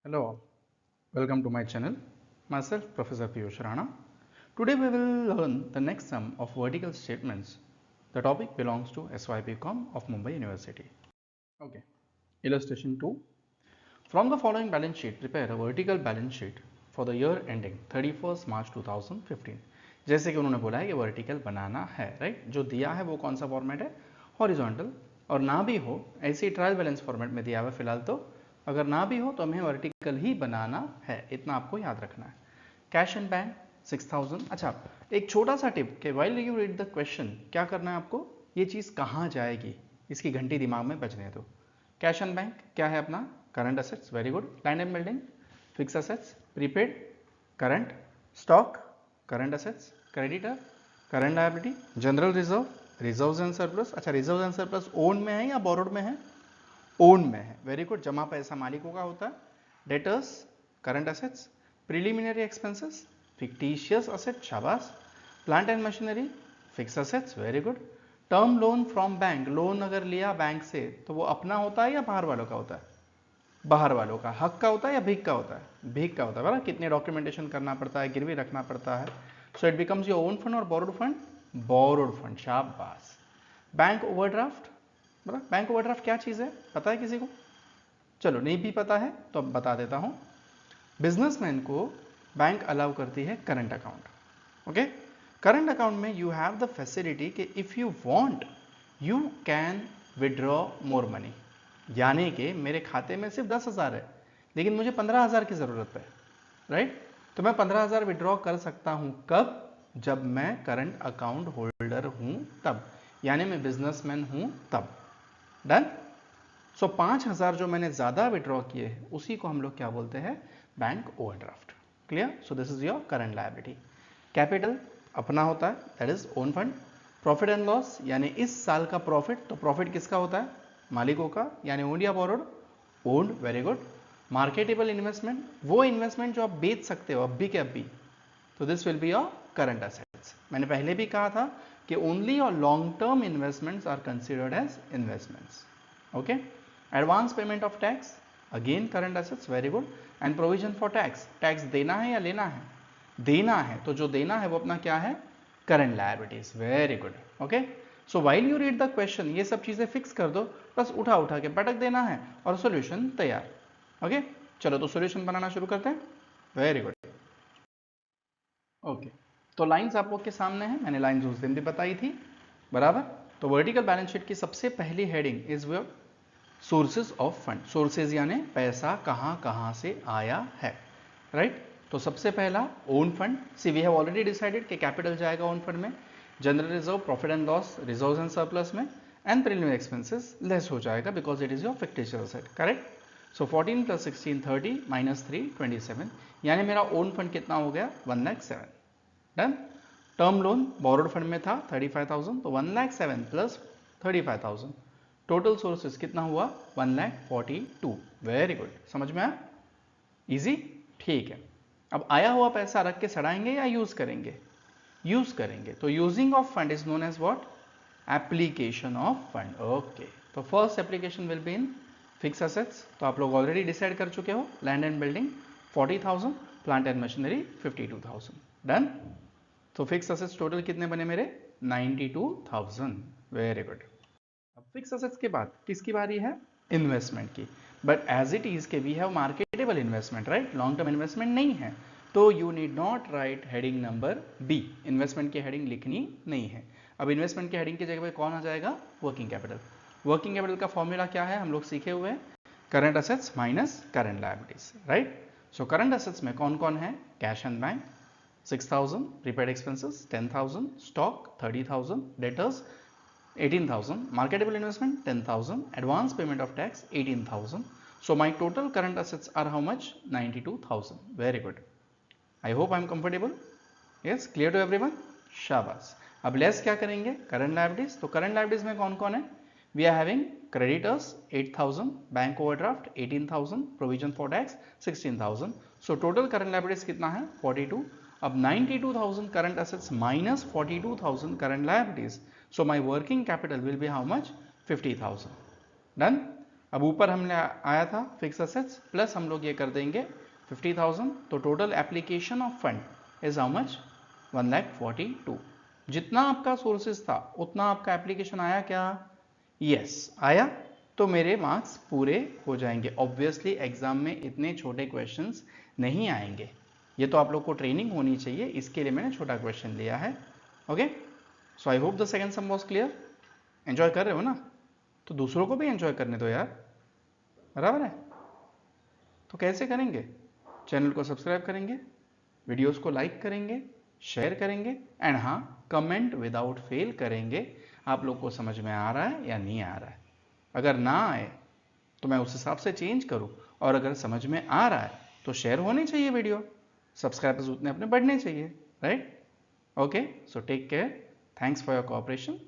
Hello all, welcome to my channel. Myself Professor Piyush Rana. Today we will learn the next sum of vertical statements. The topic belongs to SYPCom of Mumbai University. Okay, illustration 2. From the following balance sheet, prepare a vertical balance sheet for the year ending 31st March 2015. जैसे कि उन्होंने बोला है कि vertical बनाना है, right? जो दिया है वो कौन सा फॉर्मेट है? हॉरिजॉन्टल। और ना भी हो ऐसे ही ट्रायल बैलेंस फॉर्मेट में दिया हुआ फिलहाल, तो अगर ना भी हो तो हमें वर्टिकल ही बनाना है, इतना आपको याद रखना है। Cash and bank 6000। अच्छा, एक छोटा सा टिप कि while you read the question क्या करना है आपको, ये चीज़ कहाँ जाएगी इसकी घंटी दिमाग में बजने दो। कैश एंड बैंक क्या है अपना? Current assets, very good. Land and building, fix assets, prepaid, current, stock, current assets, creditor, current liability, general reserve, reserves and surplus. अच्छा, रिजर्व्स एंड सरप्लस ओन में है या बोरोड में है? ओन में है, वेरी गुड। जमा पैसा मालिकों का होता है। Debtors, current assets, preliminary expenses, fictitious asset, शाबाश। Plant and machinery, fix assets, very good. Term loan from bank, loan अगर लिया बैंक से तो वो अपना होता है या बाहर वालों का होता है? बाहर वालों का। हक का होता है या भीख का होता है? भीख का होता है, बराबर। कितने डॉक्यूमेंटेशन करना पड़ता है, गिरवी रखना पड़ता है। So it becomes your own fund और बोरोड फंड? बोरोड फंड, शाबाश। बैंक ओवरड्राफ्ट, बराबर। बैंक ओवरड्राफ्ट क्या चीज़ है, पता है किसी को? चलो, नहीं भी पता है तो अब बता देता हूँ। बिजनेसमैन को बैंक अलाउ करती है current account. Okay, current account में यू हैव द फैसिलिटी कि if you want you can withdraw more money. यानी कि मेरे खाते में सिर्फ 10,000 है लेकिन मुझे 15,000 की ज़रूरत है, राइट? तो मैं 15,000 विड्रॉ कर सकता हूँ। कब? जब मैं करंट अकाउंट होल्डर हूँ तब, यानी मैं बिजनेसमैन हूँ तब। डन। सो 5,000 जो मैंने ज़्यादा विड्रॉ किए हैं उसी को हम लोग क्या बोलते हैं? Bank overdraft. Clear? So this is your current liability. Capital अपना होता है, that is own fund. Profit and loss यानी इस साल का प्रॉफिट, तो प्रॉफिट किसका होता है? मालिकों का, यानी ओन्ड या borrowed? Owned, very good. Marketable investment, वो इन्वेस्टमेंट जो आप बेच सकते हो अब भी के अब भी, तो this will be your current assets. मैंने पहले भी कहा था कि only your long term investments are considered as investments. Okay. Advance payment of tax, again current assets, very good. And provision for tax, tax देना है या लेना है? देना है, तो जो देना है वो अपना क्या है? Current liabilities, very good. Okay, so while you read the question ये सब चीजें फिक्स कर दो, बस उठा उठा के पटक देना है और सॉल्यूशन तैयार। ओके, चलो तो सॉल्यूशन बनाना शुरू करते हैं। Very good. ओके, तो लाइंस आप लोग के सामने हैं, मैंने लाइंस उस दिन भी बताई थी, बराबर। तो वर्टिकल बैलेंस शीट की सबसे पहली heading is your sources of fund. Sources यानी पैसा कहाँ कहाँ से आया है, राइट? तो सबसे पहला own fund. See we have already decided कि कैपिटल जाएगा ओन फंड में, general reserve, profit and loss, reserves and surplus में, एंड प्रीलिमिनरी एक्सपेंसेस लेस हो जाएगा because it is your fictitious asset, correct? So 14 + 16 30 -3 27, यानी मेरा ओन फंड कितना हो गया? 1,07,000। Done. Term loan borrowed fund में था 35,000, तो 1,07,000 प्लस 35,000, टोटल सोर्सेज कितना हुआ? 1,42,000। वेरी गुड, समझ में आया? इजी, ठीक है। अब आया हुआ पैसा रख के सड़ाएंगे या यूज करेंगे? यूज करेंगे। तो using of fund is known as what? Application of fund. Okay, तो first application will be in fix assets, तो आप लोग ऑलरेडी डिसाइड कर चुके हो। Land and building 40,000, plant and machinery 52,000। Done. तो फिक्स असेट्स टोटल कितने बने मेरे? 92,000। Very good. अब फिक्स असेट्स के बाद किसकी बारी है? इन्वेस्टमेंट की। बट एज इट इज के we have marketable investment, right? Long term investment नहीं है, तो you need not write heading number B. Investment की हेडिंग लिखनी नहीं है। अब इन्वेस्टमेंट की हेडिंग की जगह पे कौन आ जाएगा? Working capital. वर्किंग कैपिटल का फॉर्मूला क्या है, हम लोग सीखे हुए हैं? Current assets minus current liabilities, right? So current assets में कौन कौन है? Cash and bank 6,000, prepaid expenses 10,000, stock 30,000, debtors 18,000, marketable investment 10,000, advance payment of tax 18,000. So my total current assets are how much? 92,000. Very good. I hope I am comfortable. Yes, clear to everyone? शाबाश। अब less क्या करेंगे? Current liabilities. तो current liabilities में कौन कौन है? We are having creditors 8,000, bank overdraft 18,000, provision for tax 16,000। So total current liabilities कितना है? 42। अब 92,000 current assets minus 42,000 current liabilities, so my working capital will be how much? 50,000। Done. अब ऊपर हमने आया था फिक्स असेट्स प्लस हम लोग ये कर देंगे 50,000, तो total application of fund is how much 1,42,000। जितना आपका सोर्सेज था उतना आपका एप्लीकेशन आया क्या? यस आया, तो मेरे मार्क्स पूरे हो जाएंगे। ऑब्वियसली एग्जाम में इतने छोटे क्वेश्चंस नहीं आएंगे, ये तो आप लोग को ट्रेनिंग होनी चाहिए, इसके लिए मैंने छोटा क्वेश्चन लिया है। Okay, so I hope the second some was clear. Enjoy कर रहे हो ना? तो दूसरों को भी एंजॉय करने दो यार, बराबर है? तो कैसे करेंगे? चैनल को सब्सक्राइब करेंगे, वीडियोस को लाइक करेंगे, शेयर करेंगे एंड हाँ, कमेंट विदाउट फेल करेंगे आप लोग को समझ में आ रहा है या नहीं आ रहा है। अगर ना आए तो मैं उस हिसाब से चेंज करूँ, और अगर समझ में आ रहा है तो शेयर होनी चाहिए वीडियो, सब्सक्राइबर्स उतने अपने बढ़ने चाहिए, right? Okay, so take care, thanks for your cooperation.